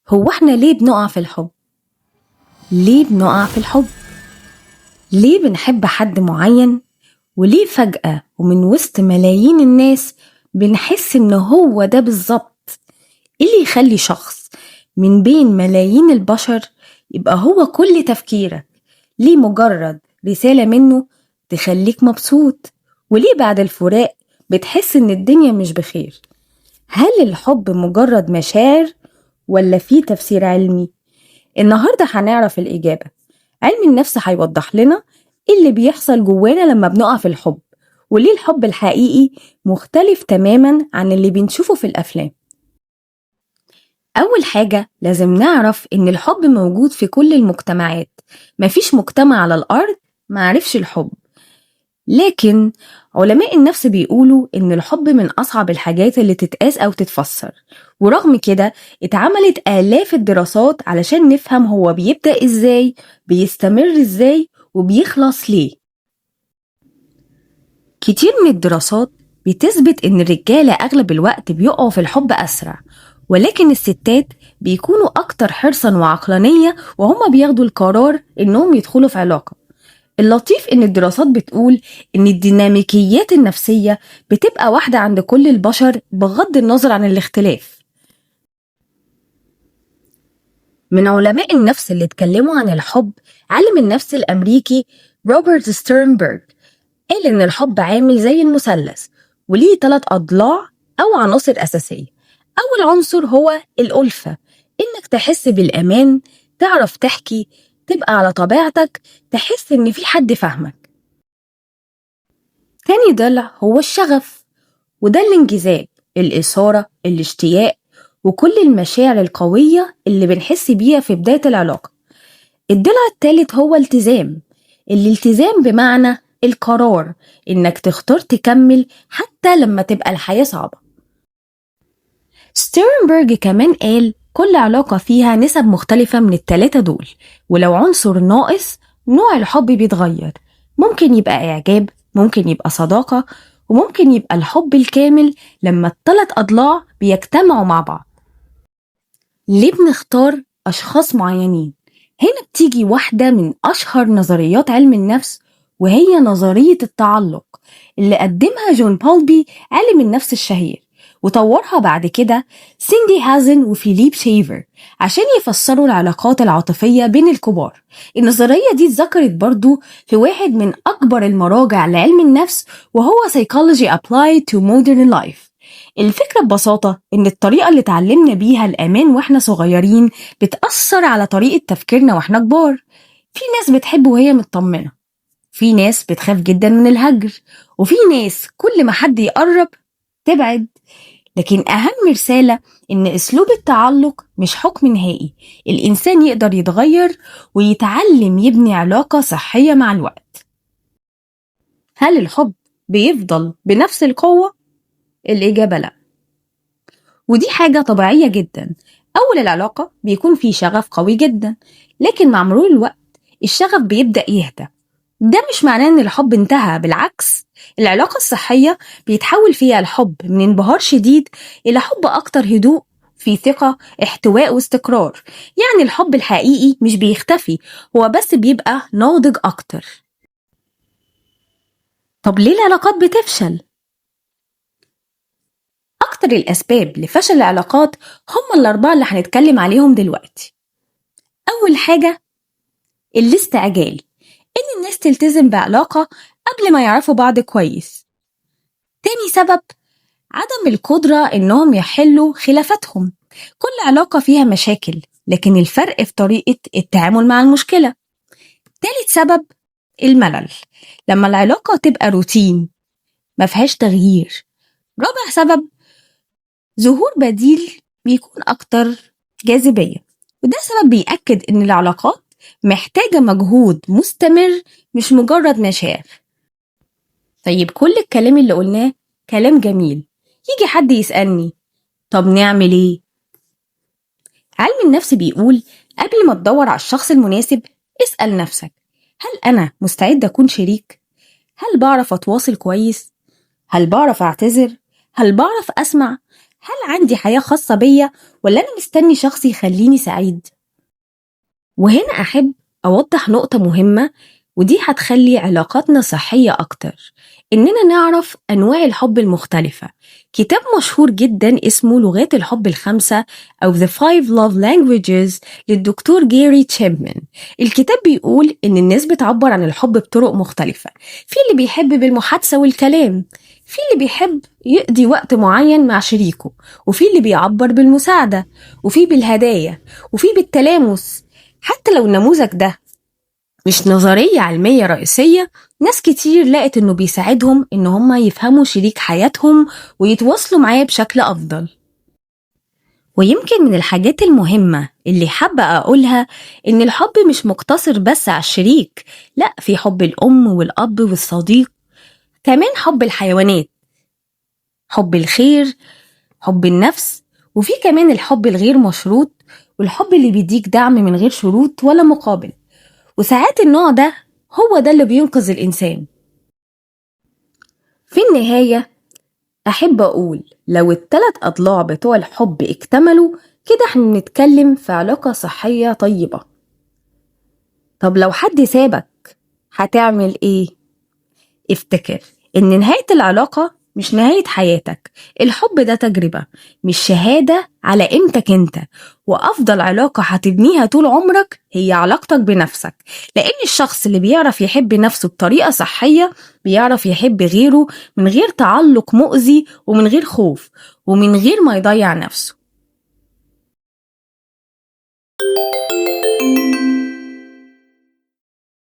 هو احنا ليه بنقع في الحب؟ ليه بنقع في الحب؟ ليه بنحب حد معين؟ وليه فجأة ومن وسط ملايين الناس بنحس ان هو ده بالظبط؟ ايه اللي يخلي شخص من بين ملايين البشر يبقى هو كل تفكيرك؟ ليه مجرد رسالة منه تخليك مبسوط؟ وليه بعد الفراق بتحس ان الدنيا مش بخير؟ هل الحب مجرد مشاعر ولا في تفسير علمي؟ النهاردة هنعرف الإجابة. علم النفس هيوضح لنا إيه اللي بيحصل جوانا لما بنقع في الحب، وليه الحب الحقيقي مختلف تماما عن اللي بنشوفه في الأفلام. أول حاجة لازم نعرف إن الحب موجود في كل المجتمعات، مفيش مجتمع على الأرض معرفش الحب. لكن علماء النفس بيقولوا إن الحب من أصعب الحاجات اللي تتقاس أو تتفسر، ورغم كده اتعملت آلاف الدراسات علشان نفهم هو بيبدأ إزاي، بيستمر إزاي، وبيخلص ليه. كتير من الدراسات بتثبت إن الرجالة أغلب الوقت بيقعوا في الحب أسرع، ولكن الستات بيكونوا أكتر حرصا وعقلانية وهم بياخدوا القرار إنهم يدخلوا في علاقة. اللطيف إن الدراسات بتقول إن الديناميكيات النفسية بتبقى واحدة عند كل البشر بغض النظر عن الاختلاف. من علماء النفس اللي اتكلموا عن الحب عالم النفس الأمريكي روبرت ستيرنبرج، قال إن الحب عامل زي المثلث وليه 3 أضلاع أو عناصر أساسية. أول عنصر هو الألفة، إنك تحس بالأمان، تعرف تحكي، تبقى على طبيعتك، تحس إن في حد فاهمك. تاني ضلع هو الشغف، وده الانجذاب، الإثارة، الاشتياق، وكل المشاعر القوية اللي بنحس بيها في بداية العلاقة. الضلع التالت هو الالتزام بمعنى القرار، إنك تختار تكمل حتى لما تبقى الحياة صعبة. ستيرنبرج كمان قال كل علاقة فيها نسب مختلفة من ال3 دول، ولو عنصر ناقص نوع الحب بيتغير، ممكن يبقى إعجاب، ممكن يبقى صداقة، وممكن يبقى الحب الكامل لما ال3 أضلاع بيجتمعوا مع بعض. ليه بنختار أشخاص معينين؟ هنا بتيجي واحدة من أشهر نظريات علم النفس، وهي نظرية التعلق اللي قدمها جون بولبي عالم النفس الشهير، وطورها بعد كده سيندي هازن وفيليب شيفر عشان يفسروا العلاقات العاطفية بين الكبار. النظرية دي اتذكرت برضو في واحد من أكبر المراجع لعلم النفس، وهو Psychology Applied to Modern Life. الفكرة ببساطة إن الطريقة اللي اتعلمنا بيها الأمان وإحنا صغيرين بتأثر على طريقة تفكيرنا وإحنا كبار. في ناس بتحب وهي مطمنة، في ناس بتخاف جدا من الهجر، وفي ناس كل ما حد يقرب تبعد. لكن أهم رسالة إن أسلوب التعلق مش حكم نهائي، الإنسان يقدر يتغير ويتعلم يبني علاقة صحية مع الوقت. هل الحب بيفضل بنفس القوة؟ الإجابة لأ، ودي حاجة طبيعية جدا. أول العلاقة بيكون في شغف قوي جدا، لكن مع مرور الوقت الشغف بيبدأ يهدى. ده مش معناه إن الحب انتهى، بالعكس، العلاقة الصحية بيتحول فيها الحب من انبهار شديد إلى حب أكتر هدوء، في ثقة، احتواء واستقرار. يعني الحب الحقيقي مش بيختفي، هو بس بيبقى ناضج أكتر. طب ليه العلاقات بتفشل؟ أكتر الأسباب لفشل العلاقات هم ال4 اللي هنتكلم عليهم دلوقتي. أول حاجة الاستعجال، إن الناس تلتزم بعلاقة قبل ما يعرفوا بعض كويس. تاني سبب عدم القدرة إنهم يحلوا خلافاتهم، كل علاقة فيها مشاكل، لكن الفرق في طريقة التعامل مع المشكلة. تالت سبب الملل، لما العلاقة تبقى روتين مفيهاش تغيير. رابع سبب ظهور بديل بيكون أكتر جاذبية، وده سبب بيأكد إن العلاقات محتاجة مجهود مستمر مش مجرد مشاعر. طيب كل الكلام اللي قلناه كلام جميل، يجي حد يسألني طب نعمل ايه؟ علم النفس بيقول قبل ما تدور على الشخص المناسب اسأل نفسك، هل أنا مستعد أكون شريك؟ هل بعرف أتواصل كويس؟ هل بعرف أعتذر؟ هل بعرف أسمع؟ هل عندي حياة خاصة بيا ولا أنا مستني شخص يخليني سعيد؟ وهنا أحب أوضح نقطة مهمة، ودي هتخلي علاقاتنا صحية أكتر، إننا نعرف أنواع الحب المختلفة. كتاب مشهور جدا اسمه لغات الحب الخمسة أو The Five Love Languages للدكتور جيري تشيبمان. الكتاب بيقول إن الناس بتعبر عن الحب بطرق مختلفة، في اللي بيحب بالمحادثة والكلام، في اللي بيحب يقضي وقت معين مع شريكه، وفي اللي بيعبر بالمساعدة، وفي بالهدايا، وفي بالتلامس. حتى لو النموذج ده مش نظرية علمية رئيسية، ناس كتير لقت إنه بيساعدهم إن هم يفهموا شريك حياتهم ويتواصلوا معاه بشكل أفضل. ويمكن من الحاجات المهمة اللي حابة أقولها إن الحب مش مقتصر بس على الشريك، لأ، في حب الأم والأب والصديق، كمان حب الحيوانات، حب الخير، حب النفس، وفي كمان الحب الغير مشروط والحب اللي بيديك دعم من غير شروط ولا مقابل. وساعات النوع ده هو ده اللي بينقذ الإنسان. في النهاية أحب أقول لو الثلاث أضلاع بتوع الحب اكتملوا كده احنا بنتكلم في علاقة صحية طيبة. طب لو حد سابك هتعمل إيه؟ افتكر إن نهاية العلاقة مش نهاية حياتك، الحب ده تجربة مش شهادة على قيمتك انت، وأفضل علاقة هتبنيها طول عمرك هي علاقتك بنفسك، لأن الشخص اللي بيعرف يحب نفسه بطريقة صحية بيعرف يحب غيره من غير تعلق مؤذي ومن غير خوف ومن غير ما يضيع نفسه.